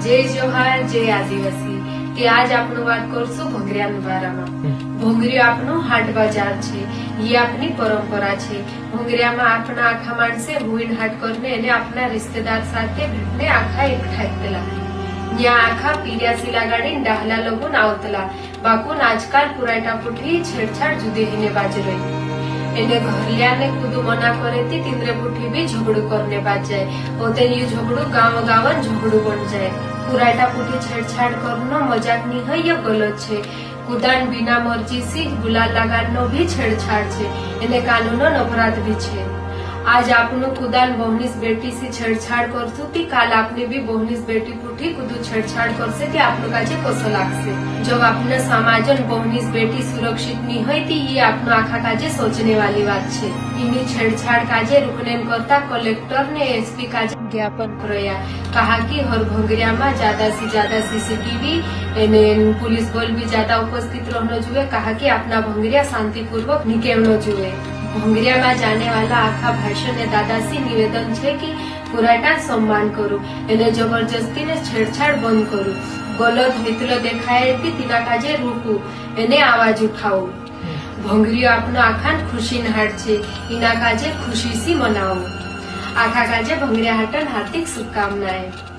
जय जोहार जय आदिवासी કે આજ આપણું વાત કરશું ભોંગરિયાના બારામાં। ભોંગરિયો આપણો હાટ બજાર છે, એ આપણી પરંપરા છે। ભોંગરિયામાં આપણા આખા માણસે હુઈન હાટ કરીને એને આપણા રિશ્તેદાર સાથે ભેટને આખા એકઠા થયેલા। ત્યાં આખા પીર્યાસી લાગાડી ડાહલા લોકો આવતલા બાકુન આજકાલ પુરાટા પુઠી છેડછાડ જુદી હિને બાજ રહી એને ઘરलियाने खुद मना करे थी तिंद्रे पुठी भी झगड़ू करने बाज जाए और ये झगड़ू गाँव गावन झगड़ू बन जाए। पुराटा पुठी छेड़छाड़ करनो मजाक नहीं है, ये गलत है। कुदान बिना मर्जी से गुलाल लगानो भी छेड़छाड़ है, એને કાનૂનનો અપરાધ भी છે। आज आपनो कुदान बहनीस बेटी से छेड़छाड़ करसु ती काल आपने भी बहनीस बेटी पुठी कुदू छेड़छाड़ करसे ती आपनो काजे कसो लागसे। जब आपने समाजन बहनीस बेटी सुरक्षित नहीं है ती ये आपनो आखा काजे सोचने वाली बात छे। इनी छेड़छाड़ काजे रुकने करता कलेक्टर ने एसपी काजे ज्ञापन करया, कहा कि हर भोंगरिया में ज्यादा से ज्यादा सीसीटीवी एने पुलिस बल भी ज्यादा उपस्थित रहना जुए। कहा कि अपना भोंगरिया शांतिपूर्वक निकेलनो जुए। भोंगरिया में जाने वाला आखा भाषण ने दादासी निवेदन है कि पुराटा सम्मान करू, एने जबरदस्ती ने छेड़छाड़ बंद करू, गलत हितलो देखाय तीना काजे रूकू, एने आवाज उठाओ। भोंगरियो आपनो आखा खुशी हाट छे, इना काजे खुशी सी मनाओ। आखा काजे भोंगरिया हाटन हार्दिक शुभकामनाएं।